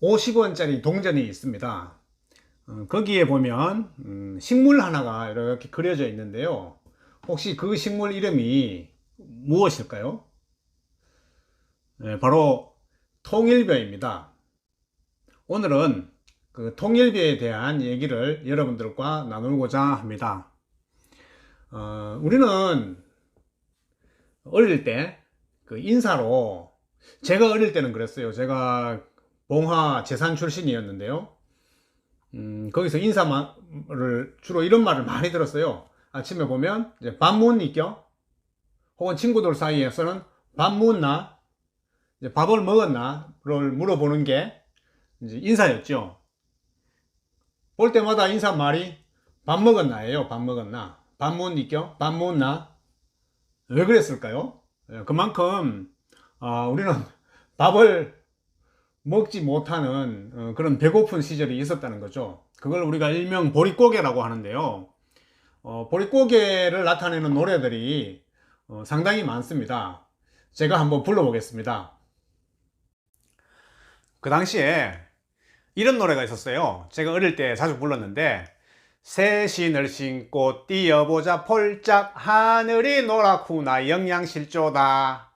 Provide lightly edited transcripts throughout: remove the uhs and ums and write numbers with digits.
50원짜리 동전이 있습니다. 거기에 보면 식물 하나가 이렇게 그려져 있는데요. 혹시 그 식물 이름이 무엇일까요? 네, 바로 통일벼입니다. 오늘은 그 통일벼에 대한 얘기를 여러분들과 나누고자 합니다. 우리는 어릴 때 그 인사로, 제가 어릴 때는 그랬어요. 제가 봉화 재산 출신이었는데요. 거기서 인사를 주로 이런 말을 많이 들었어요. 아침에 보면 이제 밥 묻니껴? 혹은 친구들 사이에서는 밥 묻나? 이제 밥을 먹었나?를 물어보는 게 이제 인사였죠. 볼 때마다 인사말이 밥 먹었나예요. 밥 먹었나? 밥 묻니껴? 밥 묻나? 왜 그랬을까요? 그만큼 우리는 밥을 먹지 못하는 그런 배고픈 시절이 있었다는 거죠. 그걸 우리가 일명 보릿고개라고 하는데요. 보릿고개를 나타내는 노래들이 상당히 많습니다. 제가 한번 불러보겠습니다. 그 당시에 이런 노래가 있었어요. 제가 어릴 때 자주 불렀는데, 새 신을 신고 뛰어보자 폴짝 하늘이 노랗구나 영양실조다.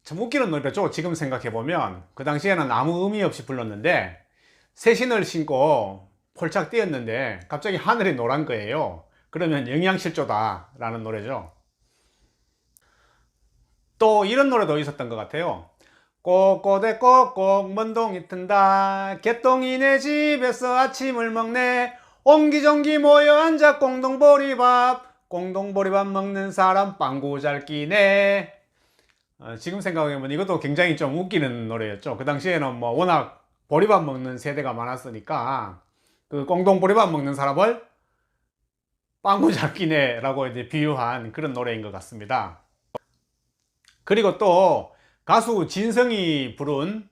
참 웃기는 노래죠. 지금 생각해보면. 그 당시에는 아무 의미 없이 불렀는데, 새 신을 신고 폴짝 뛰었는데 갑자기 하늘이 노란 거예요. 그러면 영양실조다 라는 노래죠. 또 이런 노래도 있었던 것 같아요. 꼬꼬대 꼭꼭 먼동이 튼다 개똥이네 집에서 아침을 먹네 옹기종기 모여 앉아 공동보리밥 먹는 사람 빵구 잘 끼네. 지금 생각해보면 이것도 굉장히 좀 웃기는 노래였죠. 그 당시에는 뭐 워낙 보리밥 먹는 세대가 많았으니까 그 공동보리밥 먹는 사람을 빵구 잘 끼네 라고 이제 비유한 그런 노래인 것 같습니다. 그리고 또 가수 진성이 부른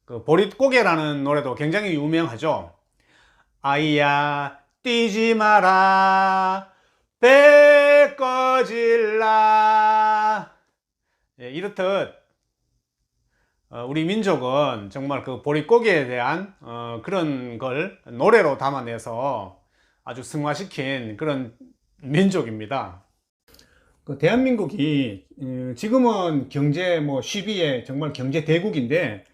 그 보릿고개라는 노래도 굉장히 유명하죠. 아이야 뛰지 마라 배 꺼질라. 이렇듯 우리 민족은 정말 그 보릿고개에 대한 그런 걸 노래로 담아내서 아주 승화시킨 그런 민족입니다. 그 대한민국이 지금은 경제 뭐 10위의 정말 경제 대국인데,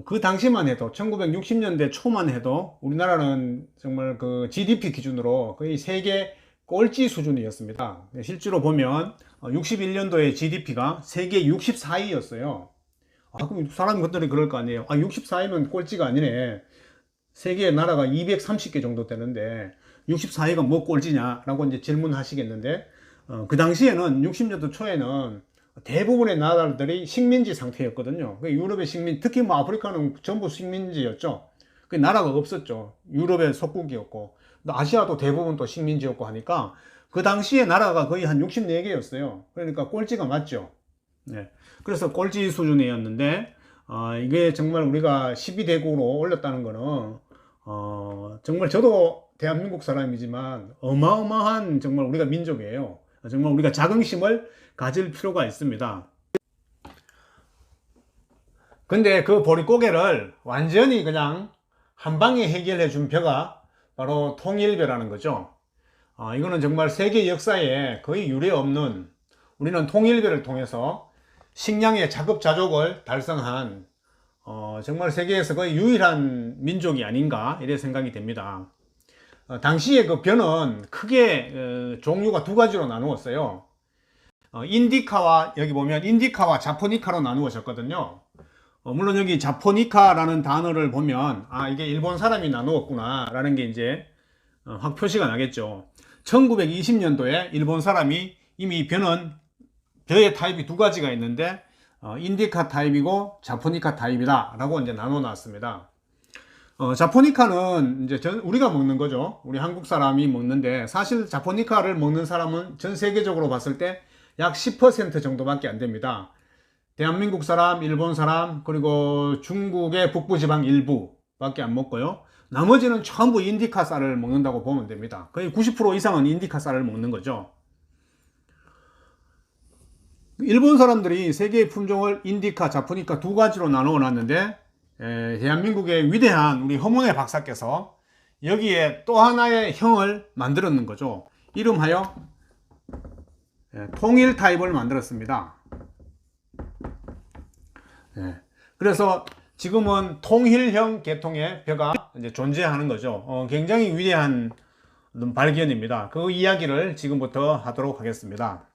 그 당시만 해도 1960년대 초만 해도 우리나라는 정말 그 GDP 기준으로 거의 세계 꼴찌 수준이었습니다. 실제로 보면 61년도에 GDP가 세계 64위였어요. 그럼 사람들이 그럴 거 아니에요. 64위면 꼴찌가 아니네. 세계 나라가 230개 정도 되는데 64위가 뭐 꼴찌냐라고 이제 질문하시겠는데, 그 당시에는 60년대 초에는 대부분의 나라들이 식민지 상태였거든요. 유럽의 식민, 특히 뭐 아프리카는 전부 식민지였죠. 그 나라가 없었죠. 유럽의 속국이었고, 아시아도 대부분 또 식민지였고 하니까 그 당시에 나라가 거의 한 64개였어요. 그러니까 꼴찌가 맞죠. 네. 그래서 꼴찌 수준이었는데, 이게 정말 우리가 12대국으로 올렸다는 거는, 정말 저도 대한민국 사람이지만 어마어마한 정말 우리가 민족이에요. 정말 우리가 자긍심을 가질 필요가 있습니다. 근데 그 보릿고개를 완전히 그냥 한 방에 해결해 준 벼가 바로 통일벼라는 거죠. 이거는 정말 세계 역사에 거의 유례 없는, 우리는 통일벼를 통해서 식량의 자급자족을 달성한 정말 세계에서 거의 유일한 민족이 아닌가 이래 생각이 됩니다. 당시에 그 벼는 크게 종류가 두 가지로 나누었어요. 인디카와, 여기 보면 인디카와 자포니카로 나누어졌거든요. 물론 여기 자포니카라는 단어를 보면 이게 일본 사람이 나누었구나 라는 게 이제 확 표시가 나겠죠. 1920년도에 일본 사람이 이미 벼의 타입이 두 가지가 있는데 인디카 타입이고 자포니카 타입이다 라고 이제 나눠 놨습니다. 자포니카는 이제 우리가 먹는 거죠. 우리 한국 사람이 먹는데, 사실 자포니카를 먹는 사람은 전 세계적으로 봤을 때 약 10% 정도밖에 안 됩니다. 대한민국 사람, 일본 사람, 그리고 중국의 북부지방 일부밖에 안 먹고요. 나머지는 전부 인디카 쌀을 먹는다고 보면 됩니다. 거의 90% 이상은 인디카 쌀을 먹는 거죠. 일본 사람들이 세계의 품종을 인디카, 자포니카 두 가지로 나누어 놨는데, 대한민국의 위대한 우리 허문회 박사께서 여기에 또 하나의 형을 만들었는 거죠. 이름하여 통일 타입을 만들었습니다. 그래서 지금은 통일형 계통의 벼가 이제 존재하는 거죠. 굉장히 위대한 발견입니다. 그 이야기를 지금부터 하도록 하겠습니다.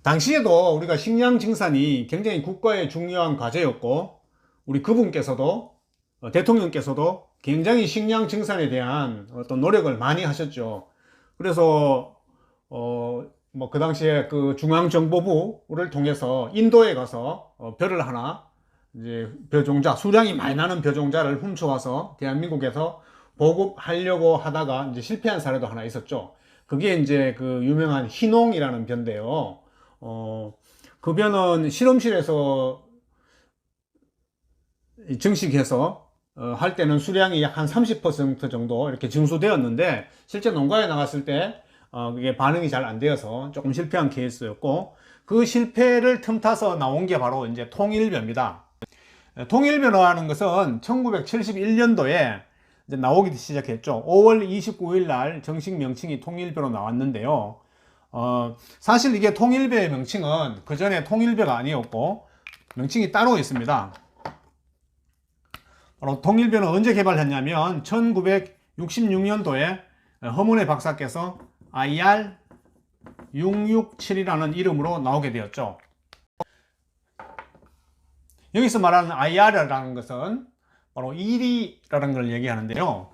당시에도 우리가 식량 생산이 굉장히 국가의 중요한 과제였고, 우리 그분께서도 대통령께서도 굉장히 식량 생산에 대한 어떤 노력을 많이 하셨죠. 그래서 뭐 그 당시에 그 중앙정보부를 통해서 인도에 가서 벼를 하나, 이제 벼종자, 수량이 많이 나는 벼종자를 훔쳐와서 대한민국에서 보급하려고 하다가 이제 실패한 사례도 하나 있었죠. 그게 이제 그 유명한 희농이라는 벼인데요. 그 벼는 실험실에서 증식해서 할 때는 수량이 약 한 30% 정도 이렇게 증수되었는데, 실제 농가에 나갔을 때 그게 반응이 잘 안 되어서 조금 실패한 케이스였고, 그 실패를 틈타서 나온 게 바로 이제 통일벼입니다. 통일벼라는 것은 1971년도에 이제 나오기 시작했죠. 5월 29일 날 정식 명칭이 통일벼로 나왔는데요. 사실 이게 통일벼의 명칭은 그 전에 통일벼가 아니었고 명칭이 따로 있습니다. 바로 통일벼는 언제 개발했냐면 1966년도에 허문회 박사께서 IR667이라는 이름으로 나오게 되었죠. 여기서 말하는 IR이라는 것은 바로 1위라는 걸 얘기하는데요.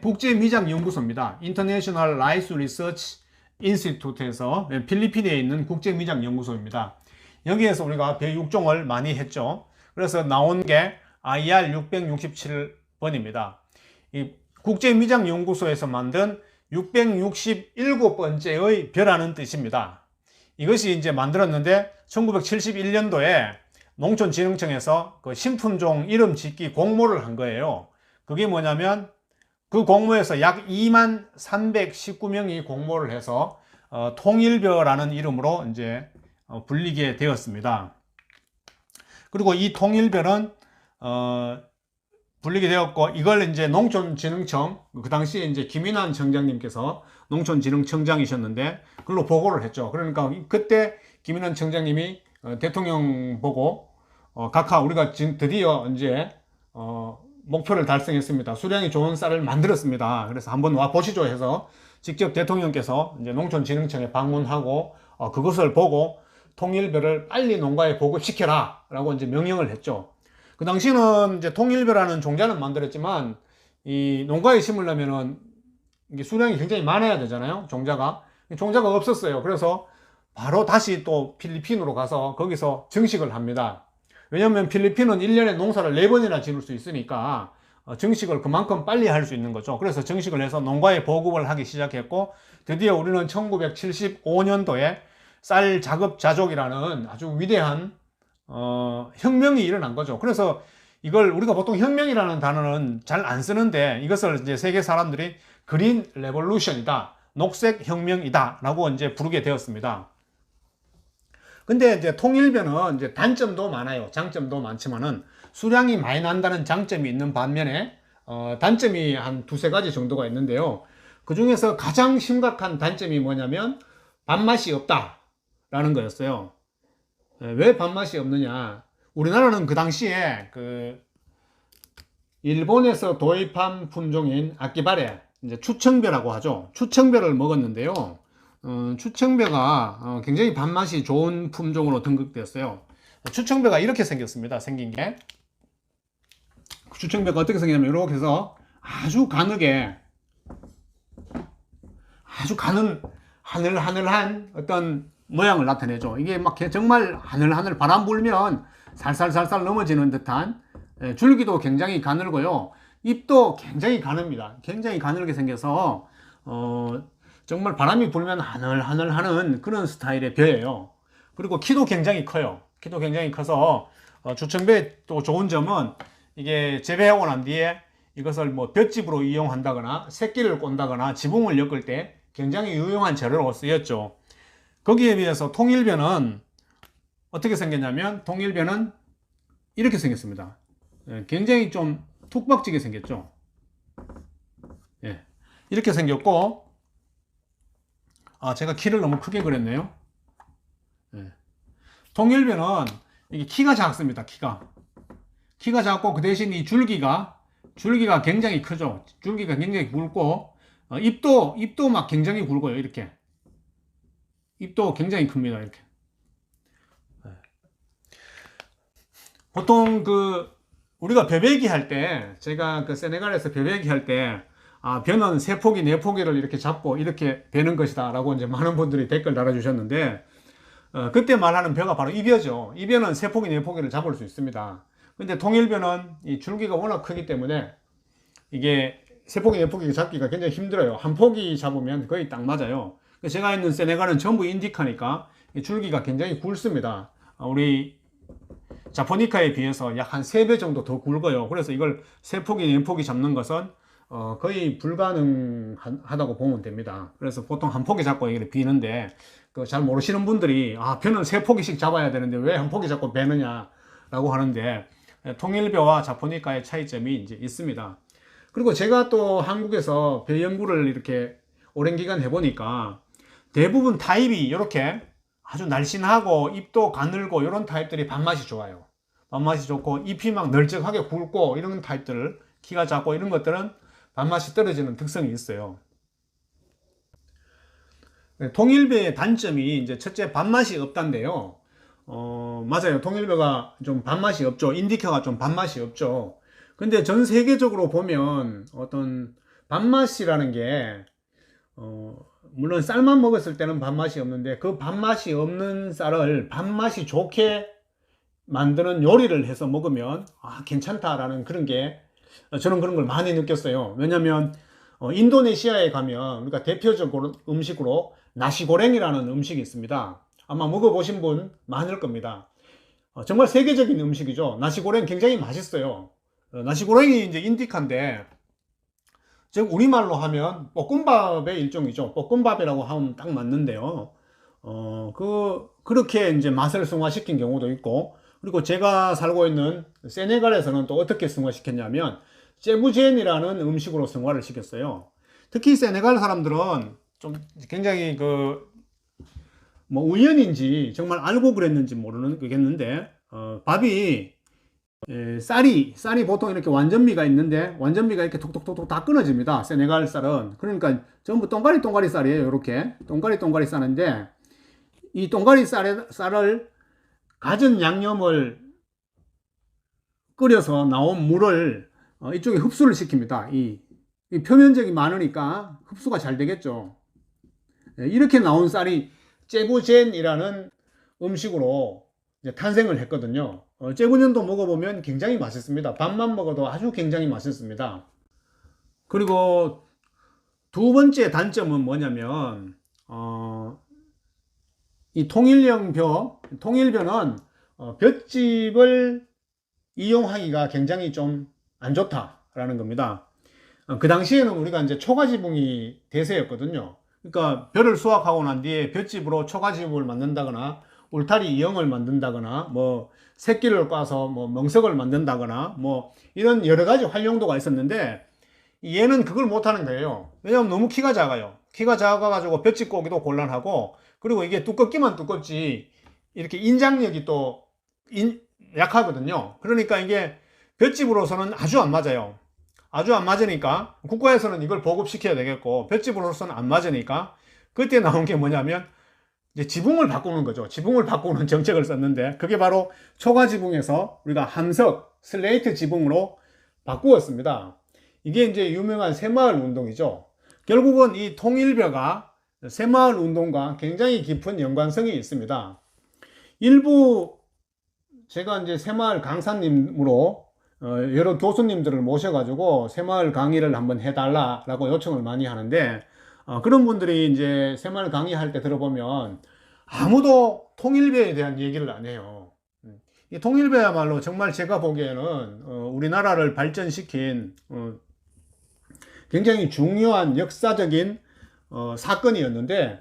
국제미장연구소입니다. International Rice Research Institute에서 필리핀에 있는 국제미장연구소입니다. 여기에서 우리가 벼 6종을 많이 했죠. 그래서 나온 게 IR667번입니다. 이 국제미장연구소에서 만든 667번째의 벼라는 뜻입니다. 이것이 이제 만들었는데 1971년도에 농촌진흥청에서 그 신품종 이름 짓기 공모를 한 거예요. 그게 뭐냐면 그 공모에서 약 2319명이 공모를 해서 통일벼라는 이름으로 이제 불리게 되었습니다. 그리고 이 통일벼는 불리게 되었고, 이걸 이제 농촌진흥청, 그 당시에 이제 김인환 청장님께서 농촌진흥청장이셨는데 그걸로 보고를 했죠. 그러니까 그때 김인환 청장님이 대통령 보고 각하 우리가 지금 드디어 이제 목표를 달성했습니다. 수량이 좋은 쌀을 만들었습니다. 그래서 한번 와 보시죠 해서 직접 대통령께서 이제 농촌진흥청에 방문하고 그것을 보고 통일벼를 빨리 농가에 보급시켜라 라고 이제 명령을 했죠. 그 당시는 이제 통일벼라는 종자는 만들었지만 이 농가에 심으려면은 이게 수량이 굉장히 많아야 되잖아요. 종자가 없었어요. 그래서 바로 다시 또 필리핀으로 가서 거기서 증식을 합니다. 왜냐하면 필리핀은 1년에 농사를 4번이나 지을 수 있으니까 증식을 그만큼 빨리 할 수 있는 거죠. 그래서 증식을 해서 농가에 보급을 하기 시작했고, 드디어 우리는 1975년도에 쌀 자급자족이라는 아주 위대한 혁명이 일어난 거죠. 그래서 이걸 우리가 보통 혁명이라는 단어는 잘 안 쓰는데, 이것을 이제 세계 사람들이 그린 레볼루션이다, 녹색 혁명이다 라고 이제 부르게 되었습니다. 근데 이제 통일벼는 이제 단점도 많아요. 장점도 많지만은 수량이 많이 난다는 장점이 있는 반면에 단점이 한 두세 가지 정도가 있는데요. 그 중에서 가장 심각한 단점이 뭐냐면 밥맛이 없다 라는 거였어요. 왜 밥맛이 없느냐? 우리나라는 그 당시에 그 일본에서 도입한 품종인 아키바레, 이제 추청벼라고 하죠. 추청벼를 먹었는데요. 추청벼가 굉장히 밥맛이 좋은 품종으로 등극되었어요. 추청벼가 이렇게 생겼습니다. 생긴 게. 추청벼가 어떻게 생겼냐면 이렇게 해서 아주 가늘게, 아주 하늘하늘한 어떤 모양을 나타내죠. 이게 막 정말 하늘하늘 바람 불면 살살살살 넘어지는 듯한, 줄기도 굉장히 가늘고요. 잎도 굉장히 가늡니다. 굉장히 가늘게 생겨서 정말 바람이 불면 하늘하늘하는 그런 스타일의 벼예요. 그리고 키도 굉장히 커요. 키도 굉장히 커서 추청벼의 또 좋은 점은 이게 재배하고 난 뒤에 이것을 뭐 볏짚으로 이용한다거나 새끼를 꼰다거나 지붕을 엮을 때 굉장히 유용한 재료로 쓰였죠. 거기에 비해서 통일벼는 어떻게 생겼냐면 통일벼는 이렇게 생겼습니다. 굉장히 좀 툭박지게 생겼죠. 이렇게 생겼고, 제가 키를 너무 크게 그렸네요. 통일벼는 이게 키가 작습니다. 키가 작고 그 대신 이 줄기가 굉장히 크죠. 줄기가 굉장히 굵고 잎도 막 굉장히 굵어요. 이렇게 잎도 굉장히 큽니다. 이렇게. 보통 우리가 벼베기 할 때, 제가 세네갈에서 벼베기 할 때, 벼는 3포기, 4포기를 이렇게 잡고 이렇게 베는 것이다 라고 이제 많은 분들이 댓글 달아주셨는데, 그때 말하는 벼가 바로 이 벼죠. 이 벼는 3포기, 4포기를 잡을 수 있습니다. 근데 통일벼는 이 줄기가 워낙 크기 때문에 이게 3포기, 4포기 잡기가 굉장히 힘들어요. 한 포기 잡으면 거의 딱 맞아요. 제가 있는 세네갈은 전부 인디카니까 줄기가 굉장히 굵습니다. 우리 자포니카에 비해서 약 한 3배 정도 더 굵어요. 그래서 이걸 3포기, 4포기 잡는 것은 거의 불가능하다고 보면 됩니다. 그래서 보통 한 포기 잡고 이렇게 비는데, 잘 모르시는 분들이, 벼는 3포기씩 잡아야 되는데 왜 한 포기 잡고 베느냐 라고 하는데, 통일벼와 자포니카의 차이점이 이제 있습니다. 그리고 제가 또 한국에서 벼 연구를 이렇게 오랜 기간 해보니까 대부분 타입이 이렇게 아주 날씬하고 잎도 가늘고 이런 타입들이 밥맛이 좋아요. 밥맛이 좋고 잎이 막 널쩍하게 굵고 이런 타입들, 키가 작고 이런 것들은 밥맛이 떨어지는 특성이 있어요. 통일벼의 단점이 이제 첫째 밥맛이 없단데요. 맞아요. 통일벼가 좀 밥맛이 없죠. 인디카가 좀 밥맛이 없죠. 근데 전 세계적으로 보면 어떤 밥맛이라는 게 물론 쌀만 먹었을 때는 밥맛이 없는데, 그 밥맛이 없는 쌀을 밥맛이 좋게 만드는 요리를 해서 먹으면 괜찮다라는 그런 게, 저는 그런 걸 많이 느꼈어요. 왜냐면 인도네시아에 가면 우리가 대표적으로 음식으로 나시고랭이라는 음식이 있습니다. 아마 먹어보신 분 많을 겁니다. 정말 세계적인 음식이죠. 나시고랭 굉장히 맛있어요. 나시고랭이 이제 인디카인데, 즉 우리말로 하면 볶음밥의 일종이죠. 볶음밥이라고 하면 딱 맞는데요. 그렇게 이제 맛을 승화시킨 경우도 있고, 그리고 제가 살고 있는 세네갈에서는 또 어떻게 승화시켰냐면 제부젠이라는 음식으로 승화를 시켰어요. 특히 세네갈 사람들은 좀 굉장히 뭐 우연인지 정말 알고 그랬는지 모르겠는데, 밥이 쌀이 보통 이렇게 완전미가 있는데, 완전미가 이렇게 톡톡톡톡 다 끊어집니다. 세네갈 쌀은. 그러니까 전부 동가리 쌀이에요. 이렇게 동가리 쌀인데, 이 동가리 쌀을 갖은 양념을 끓여서 나온 물을 이쪽에 흡수를 시킵니다. 이 표면적이 많으니까 흡수가 잘 되겠죠. 이렇게 나온 쌀이 제부젠이라는 음식으로 이제 탄생을 했거든요. 제부젠도 먹어보면 굉장히 맛있습니다. 밥만 먹어도 아주 굉장히 맛있습니다. 그리고 두 번째 단점은 뭐냐면 이 통일벼는 볏짚을 이용하기가 굉장히 좀 안 좋다라는 겁니다. 그 당시에는 우리가 이제 초가지붕이 대세였거든요. 그러니까 벼를 수확하고 난 뒤에 볏짚으로 초가지붕을 만든다거나 울타리 이형을 만든다거나 뭐 새끼를 꽈서 뭐 멍석을 만든다거나 뭐 이런 여러 가지 활용도가 있었는데, 얘는 그걸 못하는 거예요. 왜냐하면 너무 키가 작아요. 키가 작아가지고 볏짚 꼬기도 곤란하고, 그리고 이게 두껍기만 두껍지 이렇게 인장력이 또 약하거든요. 그러니까 이게 볏짚으로서는 아주 안 맞아요. 아주 안 맞으니까 국가에서는 이걸 보급시켜야 되겠고, 볏짚으로서는 안 맞으니까 그때 나온 게 뭐냐면 이제 지붕을 바꾸는 거죠. 지붕을 바꾸는 정책을 썼는데, 그게 바로 초가지붕에서 우리가 함석, 슬레이트 지붕으로 바꾸었습니다. 이게 이제 유명한 새마을 운동이죠. 결국은 이 통일벼가 새마을 운동과 굉장히 깊은 연관성이 있습니다. 일부 제가 이제 새마을 강사님으로 여러 교수님들을 모셔가지고 새마을 강의를 한번 해달라고 요청을 많이 하는데, 그런 분들이 이제 새마을 강의할 때 들어보면 아무도 통일벼에 대한 얘기를 안 해요. 이 통일벼야말로 정말 제가 보기에는 우리나라를 발전시킨 굉장히 중요한 역사적인 사건이었는데,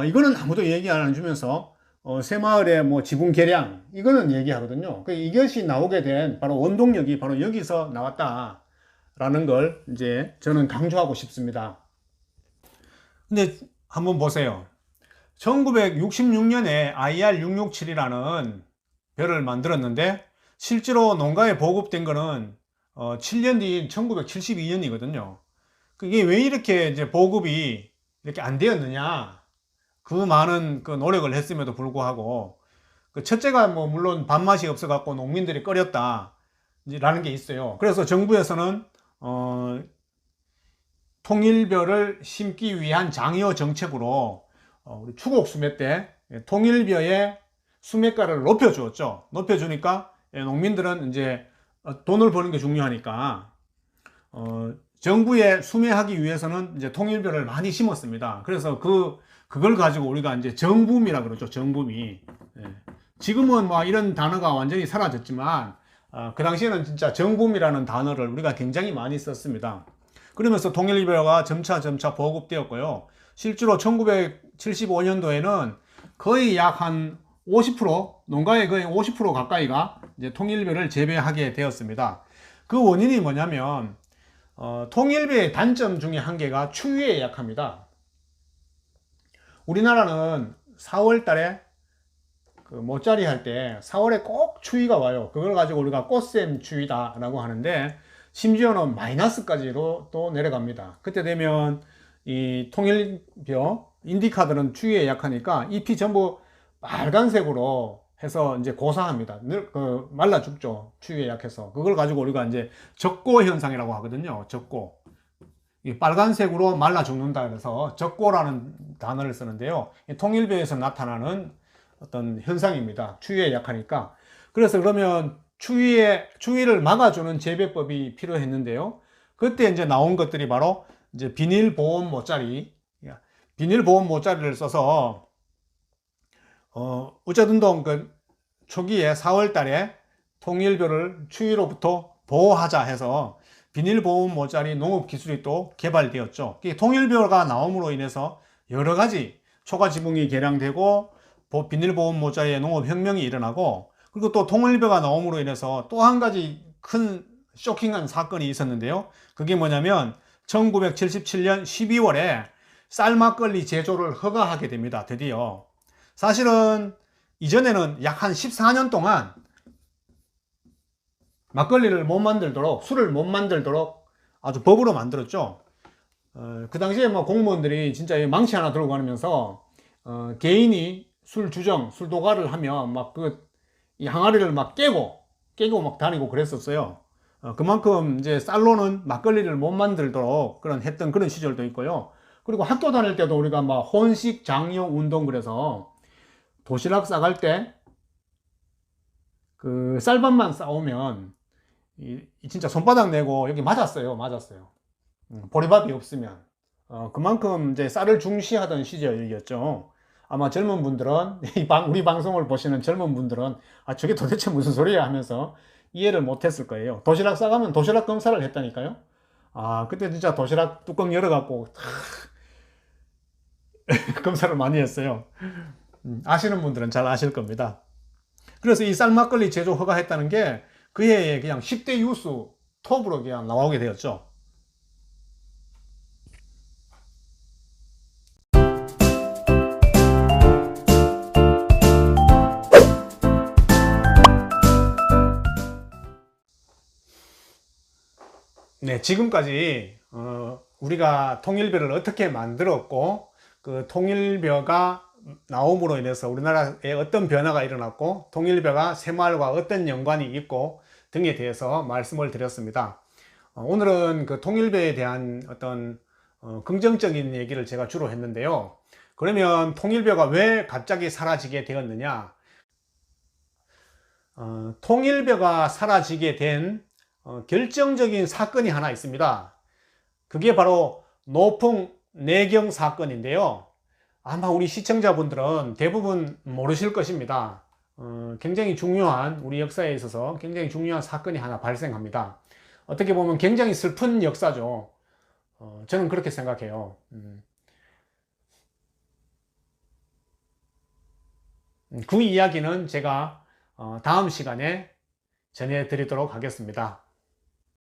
이거는 아무도 얘기 안 해주면서 새마을의 뭐 지분 개량 이거는 얘기하거든요. 이것이 나오게 된 바로 원동력이 바로 여기서 나왔다라는 걸 이제 저는 강조하고 싶습니다. 근데 한번 보세요. 1966년에 IR667이라는 별을 만들었는데 실제로 농가에 보급된 거는 7년 뒤인 1972년이거든요. 그게 왜 이렇게 이제 보급이 이렇게 안 되었느냐? 그 많은 그 노력을 했음에도 불구하고 그 첫째가 뭐 물론 밥맛이 없어 갖고 농민들이 꺼렸다라는 게 있어요. 그래서 정부에서는 통일벼를 심기 위한 장려 정책으로 우리 추곡 수매 때 통일벼의 수매가를 높여주었죠. 높여주니까 농민들은 이제 돈을 버는 게 중요하니까 정부에 수매하기 위해서는 이제 통일벼를 많이 심었습니다. 그래서 그걸 가지고 우리가 이제 정붐이라 그러죠. 정붐이. 지금은 뭐 이런 단어가 완전히 사라졌지만 그 당시에는 진짜 정붐이라는 단어를 우리가 굉장히 많이 썼습니다. 그러면서 통일벼가 점차 보급되었고요. 실제로 1975년도에는 거의 약 한 50%, 농가의 거의 50% 가까이가 이제 통일벼를 재배하게 되었습니다. 그 원인이 뭐냐면 통일벼의 단점 중에 한 개가 추위에 약합니다. 우리나라는 4월 달에 그 모짜리 할 때 4월에 꼭 추위가 와요. 그걸 가지고 우리가 꽃샘 추위다 라고 하는데 심지어는 마이너스까지로 또 내려갑니다. 그때 되면 이 통일벼 인디카들은 추위에 약하니까 잎이 전부 빨간색으로 해서 이제 고사합니다. 말라 죽죠. 추위에 약해서. 그걸 가지고 우리가 이제 적고 현상이라고 하거든요. 적고. 이 빨간색으로 말라 죽는다 그래서 적고라는 단어를 쓰는데요. 통일벼에서 나타나는 어떤 현상입니다. 추위에 약하니까. 그래서 그러면 추위를 막아주는 재배법이 필요했는데요. 그때 이제 나온 것들이 바로 이제 비닐보온 모짜리, 비닐보온 모짜리를 써서 어쩌든동 그 초기에 4월 달에 통일벼를 추위로부터 보호하자 해서 비닐보온 모짜리 농업 기술이 또 개발되었죠. 통일벼가 나옴으로 인해서 여러 가지 초과 지붕이 개량되고 비닐보온 모짜리의 농업 혁명이 일어나고 그리고 또 통일벼가 나옴으로 인해서 또 한 가지 큰 쇼킹한 사건이 있었는데요. 그게 뭐냐면 1977년 12월에 쌀막걸리 제조를 허가하게 됩니다. 드디어. 사실은 이전에는 약 한 14년 동안 막걸리를 못 만들도록, 술을 못 만들도록 아주 법으로 만들었죠. 그 당시에 뭐 공무원들이 진짜 망치 하나 들고 다니면서 개인이 술 주정, 술 도가를 하면 막 이 항아리를 막 깨고 막 다니고 그랬었어요. 그만큼 이제 쌀로는 막걸리를 못 만들도록 했던 그런 시절도 있고요. 그리고 학교 다닐 때도 우리가 막 혼식 장려 운동 그래서 도시락 싸갈 때 그 쌀밥만 싸오면 진짜 손바닥 내고 여기 맞았어요. 보리밥이 없으면. 그만큼 이제 쌀을 중시하던 시절이었죠. 아마 젊은 분들은, 우리 방송을 보시는 젊은 분들은, 저게 도대체 무슨 소리야 하면서 이해를 못 했을 거예요. 도시락 싸가면 도시락 검사를 했다니까요. 그때 진짜 도시락 뚜껑 열어갖고, 검사를 많이 했어요. 아시는 분들은 잘 아실 겁니다. 그래서 이 쌀막걸리 제조 허가했다는 게 그 해에 그냥 10대 유수 톱으로 그냥 나오게 되었죠. 네, 지금까지 우리가 통일벼를 어떻게 만들었고 그 통일벼가 나옴으로 인해서 우리나라에 어떤 변화가 일어났고 통일벼가 새마을과 어떤 연관이 있고 등에 대해서 말씀을 드렸습니다. 오늘은 그 통일벼에 대한 어떤 긍정적인 얘기를 제가 주로 했는데요. 그러면 통일벼가 왜 갑자기 사라지게 되었느냐? 통일벼가 사라지게 된 결정적인 사건이 하나 있습니다. 그게 바로 노풍 내경 사건인데요. 아마 우리 시청자분들은 대부분 모르실 것입니다. 굉장히 중요한, 우리 역사에 있어서 굉장히 중요한 사건이 하나 발생합니다. 어떻게 보면 굉장히 슬픈 역사죠. 저는 그렇게 생각해요. 그 이야기는 제가 다음 시간에 전해드리도록 하겠습니다.